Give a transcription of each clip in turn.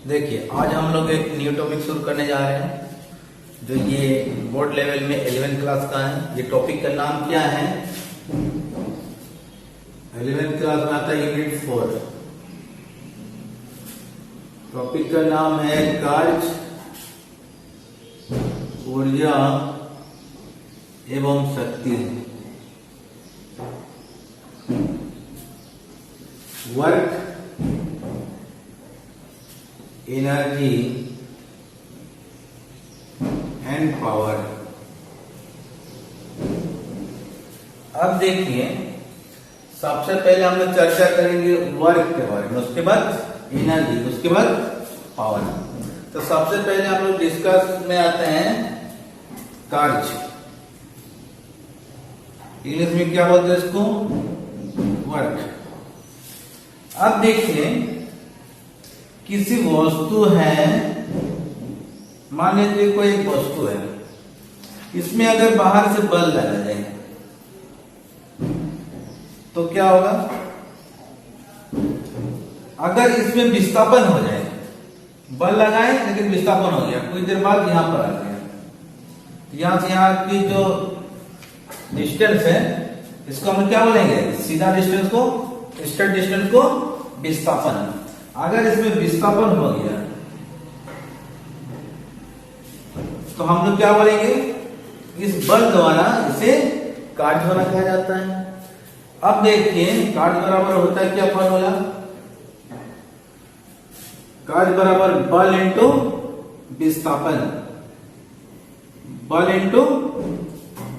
देखिए, आज हम लोग एक न्यू टॉपिक शुरू करने जा रहे हैं जो ये बोर्ड लेवल में 11th क्लास का है। ये टॉपिक का नाम क्या है? 11th क्लास में आता है यूनिट 4। टॉपिक का नाम है कार्य, ऊर्जा एवं शक्ति। Work, energy and power. अब देखिए, सबसे पहले हम लोग चर्चा करेंगे वर्क के बारे में, उसके बाद एनर्जी, उसके बाद पावर। तो सबसे पहले हम लोग डिस्कस में आते हैं कार्य। इंग्लिश में क्या बोलते हैं इसको? वर्क। अब देखिए, किसी वस्तु है, मान लीजिए कोई एक वस्तु है, इसमें अगर बाहर से बल लगा जाए तो क्या होगा? अगर इसमें विस्थापन हो जाए, बल लगाए लेकिन विस्थापन हो गया, कुछ देर बाद यहां पर आ गया, यहां से यहां की जो डिस्टेंस है इसको हम क्या बोलेंगे? सीधा डिस्टेंस को, स्ट्रेट डिस्टेंस को विस्थापन। अगर इसमें विस्थापन हो गया तो हम लोग क्या बोलेंगे? इस बल द्वारा इसे कार्य द्वारा कहा जाता है। अब देखिए, कार्य बराबर होता है क्या? फॉर्मूला कार्य बराबर बल इंटू विस्थापन। बल इंटू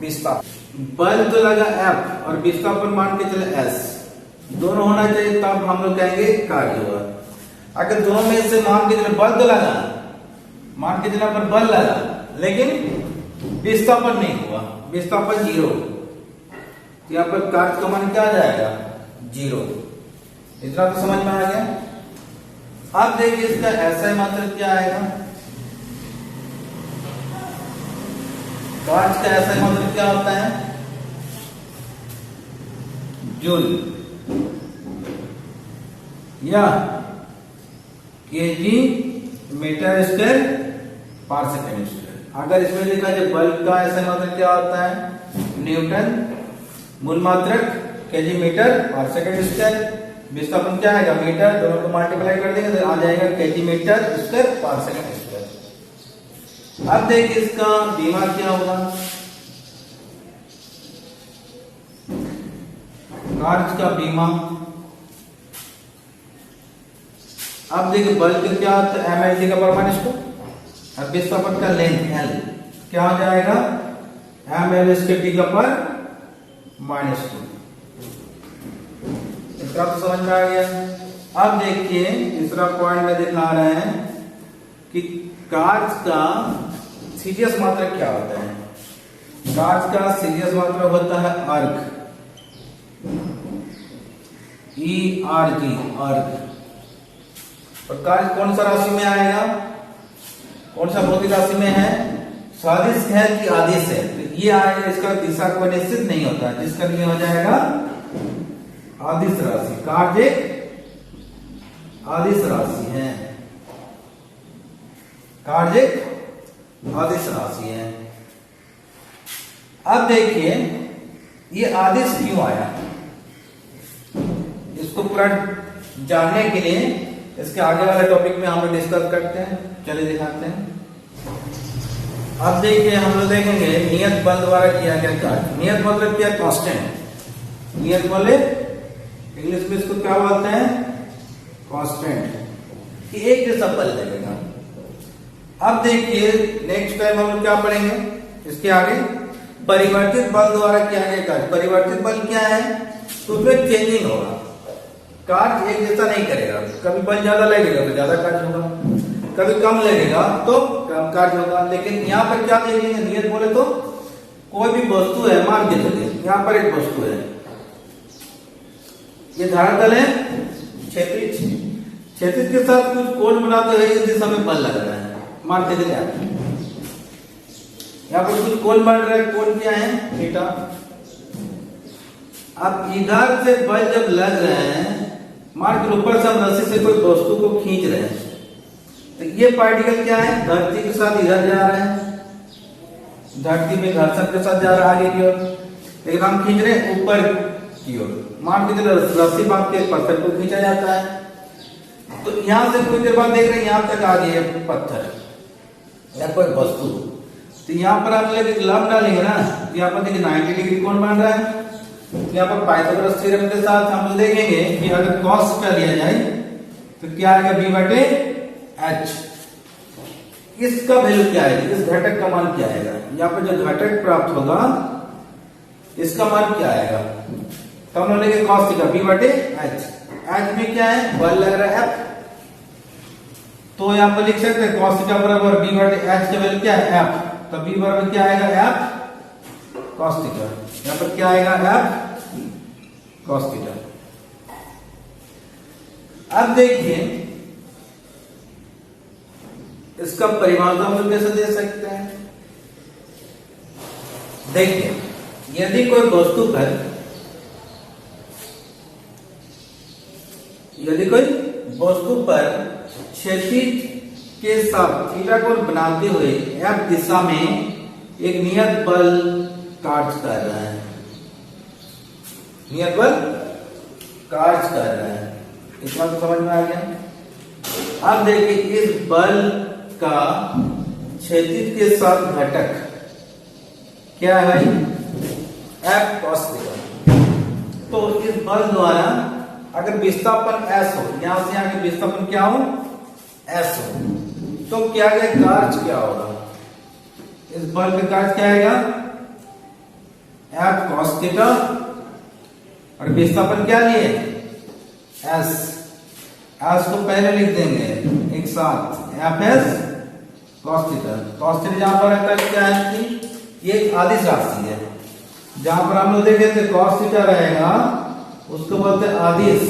विस्थापन। बल तो लगा F और विस्थापन मान के चले S, दोनों होना चाहिए, तब हम लोग कहेंगे कार्य हुआ। अगर दोनों में से मान के चले बल तो लगा, मान के चला पर बल लगा लेकिन विस्थापन नहीं हुआ, विस्थापन 0, यहाँ पर कार्य का मान क्या आ जाएगा? 0। इतना तो समझ में आ गया। अब देखिए, इसका ऐसा मात्रा क्या आएगा? कार्य का ऐसा मात्रा क्या होता है? जूल या केजी मीटर स्क्वायर पर सेकेंड स्क्वायर। अगर इसमें लिखा जाए बल का ऐसा मात्रक क्या होता है? न्यूटन। मूल मात्रक केजी मीटर पर सेकेंड स्क्वायर। विस्थापन क्या आएगा? मीटर। दोनों को मल्टीप्लाई कर देंगे तो आ जाएगा केजी मीटर स्क्वायर पर सेकेंड स्क्वायर। अब देखिए, इसका बीमा क्या होगा? कार्य का बीमा। अब देखिए, बल का क्या होता है? mLT का परमाणु इसको, अब विस्थापन का लेंथ L क्या हो जाएगा? mL स्क्वायर T का पर -2। इतना तो समझ में आ गया। अब देखिए, तीसरा पॉइंट में दिखा रहे हैं कि कार्य का सीरियस मात्रक क्या होता है? कार्य का सीरियस मात्रक होता है अर्ग, ERG, अर्ग। और कार्य कौन सा राशि में आएगा? कौन सा भौतिक राशि में है? सदिश है कि आदिश है? तो ये आएगा, इसका दिशा कोई निश्चित नहीं होता है, जिसका लिए हो जाएगा आदिश राशि। कार्य आदिश राशि है, कार्य आदिश राशि है। अब देखिए, ये आदिश क्यों आया, इसको पूरा जानने के लिए इसके आगे वाले टॉपिक में हम लोग डिस्कस करते हैं। चलिए दिखाते हैं। अब देखिए, हम लोग देखेंगे नियत बल द्वारा किया गया कार्य। नियत मतलब क्या? कांस्टेंट। नियत बल इंग्लिश में इसको क्या बोलते हैं? कांस्टेंट, कि एक जैसा बल लगेगा। अब देखिए, नेक्स्ट टाइम हम लोग क्या पढ़ेंगे इसके आगे? परिवर्तित बल द्वारा किया गया कार्य। परिवर्तित बल क्या है? तो उसमें चेंजिंग होगा, कार्य एक जैसा नहीं करेगा। कभी बल ज्यादा लगेगा तो ज्यादा कार्य होगा, कभी कम लगेगा तो कम कार्य होगा। लेकिन यहाँ पर क्या देखेंगे? नियत बोले तो कोई भी वस्तु है, मान के चलिए यहाँ पर एक वस्तु है, ये धरातल है, क्षैतिज। क्षैतिज के साथ कुछ कोण बनाते हुए इस दिशा में बल लग रहा है, मान के चलिए यहाँ पर कुछ कोण बन रहा है। कोण क्या है? थीटा। अब इधर से बल जब लग रहे हैं, मान के ऊपर से हम रस्सी से कोई वस्तु को खींच रहे हैं, तो ये पार्टिकल क्या है, धरती के साथ इधर जा रहा है, धरती में घर्षण के साथ जा रहा है आगे की ओर, लेकिन हम खींच रहे हैं ऊपर की ओर। मान के चलो रस्सी बांध के पत्थर को खींचा जाता है, तो यहां से कुछ देर बाद देख रहे हैं यहां तक आ गया पत्थर या कोई वस्तु, तो यहाँ पर हम लोग लंब डालेंगे ना, तो यहाँ पर देखिए 90 डिग्री कोण बन रहा है। यहाँ पर पाइथागोरस थ्योरम के साथ हम लोग देखेंगे कि अगर cos का लिया जाए तो क्या आएगा b/h। इसका वैल्यू क्या है, इस घटक का मान क्या आएगा, यहाँ पर जो घटक प्राप्त होगा इसका मान क्या आएगा, तो हम लोग लेंगे cos थीटा b/h। h में क्या है, बल लग रहा है F, तो यहाँ पर लिख सकते हैं cos थीटा बराबर b/h का वैल्यू क्या है F, तो b बराबर क्या आएगा F cos थीटा, यहाँ पर क्या आएगा F cos थीटा। अब देखिए इसका परिमाण हम लोग कैसे दे सकते हैं। देखिए यदि कोई वस्तु पर क्षैतिज के साथ थीटा कोण बनाते हुए F दिशा में एक नियत बल कार्य कर रहा है, नियत बल कार्य कर रहा है, इतना तो समझ में आ गया। अब देखिए इस बल का क्षैतिज के साथ घटक क्या है भाई, F cos थीटा। तो इस बल द्वारा अगर विस्थापन S हो, यहां से यहां के विस्थापन क्या हो S हो, तो क्या है कार्य क्या होगा, इस बल का कार्य क्या आएगा F cos थीटा, और विस्थापन क्या लिए S, S को पहले लिख देंगे एक साथ Fs cos theta. cos theta जहां पर रहता है क्या है कि ये एक आदिश राशि है, जहां पर हम लोग देखें तो cos थीटा रहेगा उसको बोलते हैं आदिश,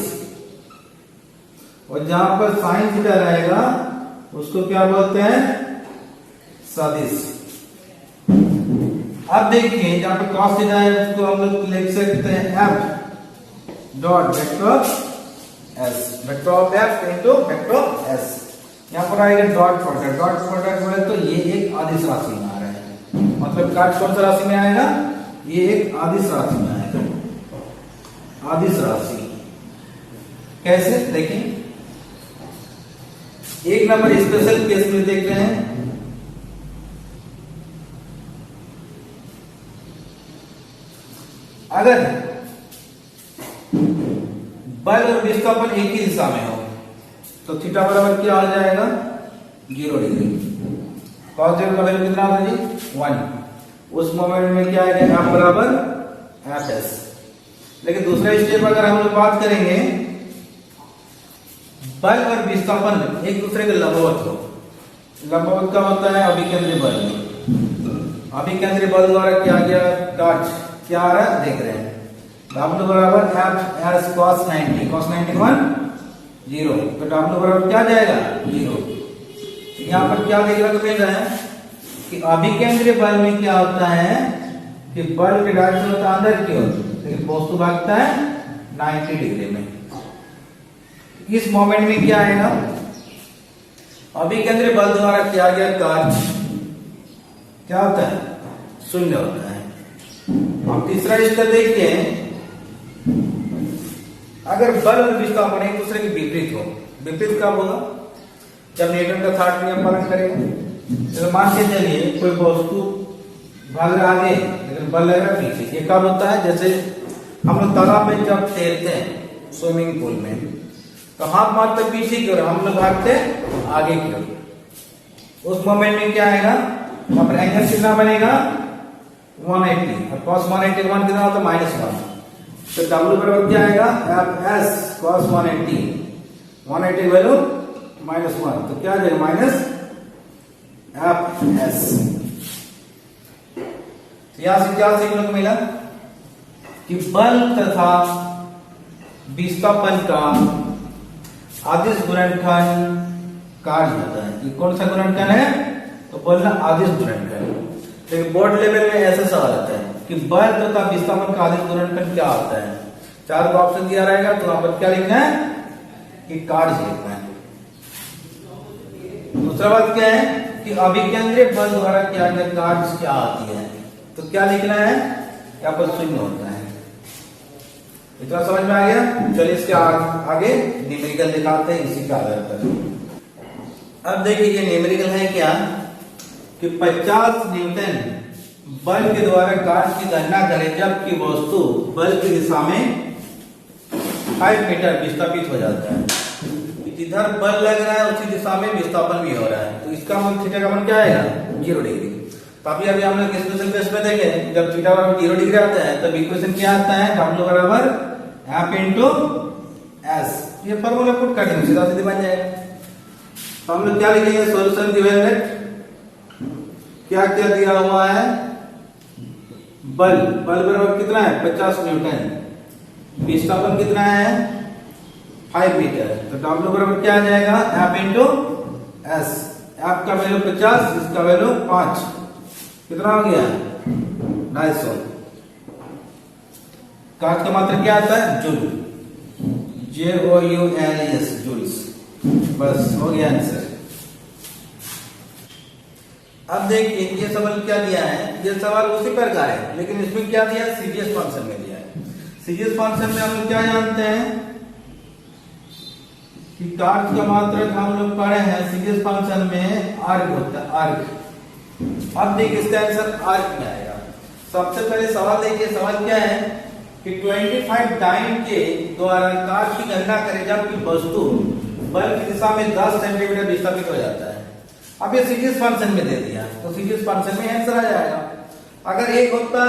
और जहां पर sin थीटा रहेगा उसको क्या बोलते हैं सदिश। अब देखिए जहां पर cos थीटा है उसको हम लोग लिख सकते हैं F dot vector S, vector of F into vector S। यहां पर आएगा डॉट प्रोडक्ट, डॉट प्रोडक्ट बोले तो ये एक आदिश राशि में आ रहा है, मतलब कार्य कौन सा राशि में आएगा, ये एक आदिश राशि में आएगा, आदिश राशि। कैसे देखिए एक नंबर स्पेशल केस में देख रहे हैं, अगर बल और विस्थापन एक ही दिशा में हो तो थीटा बराबर क्या आ जाएगा 0 डिग्री। cos 0 का वैल्यू कितना होगा जी 1। उस मोमेंट में क्या आएगा F बराबर Fs। लेकिन दूसरा स्टेप अगर हम लोग बात करेंगे बल और विस्थापन एक दूसरे के लंबवत हो, लंबवत का होता है अभिकेंद्री बल, अभिकेंद्री बल द्वारा क्या गया कार्य क्या आ रहा है देख रहे हैं, W बराबर F cos 90, cos 91 0, तो W बराबर क्या जाएगा 0। यहाँ पर क्या देखने को मिल रहा है कि अभिकेंद्री बल में क्या होता है कि बल की डायरेक्शन होता है अंदर की ओर, लेकिन वस्तु भागता है 90 डिग्री में। इस मोमेंट में क्या आएगा, अभिकेंद्री बल द्वारा किया गया कार्य क्या होता है शून्य होता है। अब तीसरा स्टेप देखिए, अगर बल और विस्थापन एक दूसरे के विपरीत हो, विपरीत कब होगा जब न्यूटन का थर्ड नियम पालन करेगा। तो मान के चलिए कोई वस्तु भाग रहा आगे लेकिन बल लग रहा पीछे, ये कब होता है जैसे हम लोग तालाब में जब तैरते हैं स्विमिंग पूल में, तो हाथ मारते पीछे की ओर, हम लोग भागते आगे की ओर। उस मोमेंट में क्या आएगा, वहां पर एंगल कितना बनेगा 180, और cos 180 मान कितना होता है -1, तो W बराबर क्या आएगा Fs cos 180, 180 वैल्यू -1, तो क्या आ जाएगा -Fs। यहां से क्या सीखने को मिला कि बल तथा विस्थापन का आदिश गुणनखंड कार्य होता है। कि कौन सा गुणनखंड है, तो बोलना आदिश गुणनखंड। लेकिन बोर्ड लेवल में ऐसा सवाल आता है कि बल तथा विस्थापन का आदिश गुणनखंड क्या होता है, 4 का ऑप्शन दिया रहेगा, तो वहां पर क्या लिखना है कि कार्य लिखना है। दूसरा बात क्या है कि अभिकेंद्रीय बल द्वारा किया गया कार्य क्या आती है, तो क्या लिखना है, यहाँ पर शून्य होता है। इतना समझ में आ गया। चलिए इसके आगे न्यूमेरिकल दिखाते हैं इसी के आधार पर। अब देखिए ये न्यूमेरिकल है क्या कि 50 न्यूटन बल के द्वारा कार्य की गणना करें जबकि वस्तु बल की दिशा में 5 मीटर विस्थापित हो जाता है। जिधर बल लग रहा है उसी दिशा में विस्थापन भी हो रहा है, तो इसका मान थीटा का मान क्या आएगा, 0 डिग्री। तो अभी हम लोग स्पेशल केस में देंगे जब थीटा बराबर 0 डिग्री आता है तब इक्वेशन क्या आता है, W बराबर F इंटू S। ये फॉर्मूला पुट कर देंगे, सीधा सीधे बन जाएगा। तो हम लोग क्या लिखेंगे, सॉल्यूशन गिवन क्या क्या दिया हुआ है, बल बराबर कितना है 50 न्यूटन, विस्थापन कितना है 5 मीटर। तो W बराबर क्या आ जाएगा, F इंटू S। F का वैल्यू 50, इसका वैल्यू 5, कितना हो गया 250। कांच का मात्रा क्या आता है, जूल, JOULES, जूल्स। बस हो गया आंसर। अब देखिए ये सवाल क्या दिया है, ये सवाल उसी प्रकार का है लेकिन इसमें क्या दिया, सीजीएस फंक्शन में दिया है। सीजीएस फंक्शन में हम लोग क्या जानते हैं कि कार्य का मात्रक हम लोग पढ़े हैं, सीजीएस फंक्शन में आर्क होता है, आर्क। अब देखिए इसका आंसर आर्क में आएगा। सबसे पहले सवाल देखिए, सवाल क्या है कि 25 डाइन के द्वारा कार्य की गणना करें जबकि वस्तु बल की दिशा में 10 सेंटीमीटर विस्थापित हो जाता है। अब ये सीजीएस फंक्शन में दे दिया तो सीजीएस फंक्शन में आंसर आ जाएगा। अगर एक होता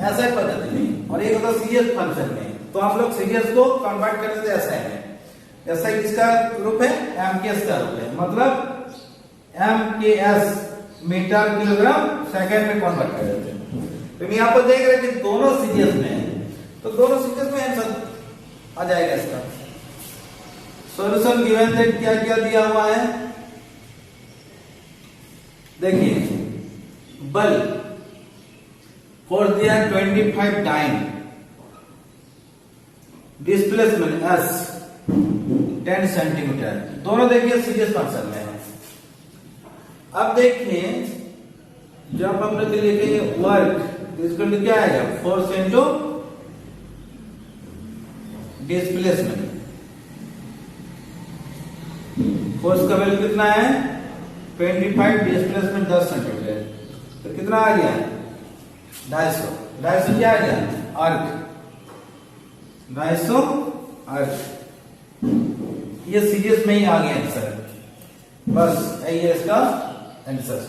ऐसा ही पद्धति में और एक होता सीजीएस फंक्शन में तो हम लोग सीजीएस को कन्वर्ट कर देते ऐसा है, ऐसा किसका रूप है, एमकेएस का रूप है, मतलब एमकेएस मीटर किलोग्राम सेकंड में कन्वर्ट कर देते हैं। तो यहाँ पर देख रहे हैं कि दोनों सीजीएस में है तो दोनों सीजीएस में आंसर आ जाएगा इसका। सॉल्यूशन गिवन दैट क्या क्या दिया हुआ है, देखिए बल फोर्स दिया 25 डाइन, डिस्प्लेसमेंट S 10 सेंटीमीटर, दोनों देखिए सीजीएस फंक्शन में है। अब देखिए जब हम लोग लिखेंगे वर्क तो इसका क्या आएगा, फोर्स इंटू डिस्प्लेसमेंट। फोर्स का वैल्यू कितना है 25, डिस्प्लेसमेंट 10 सेंटीमीटर, तो कितना आ गया 250 क्या आ गया, आर्क 250 आर्क। ये सीरीज में ही आ गया आंसर, बस यही है इसका आंसर।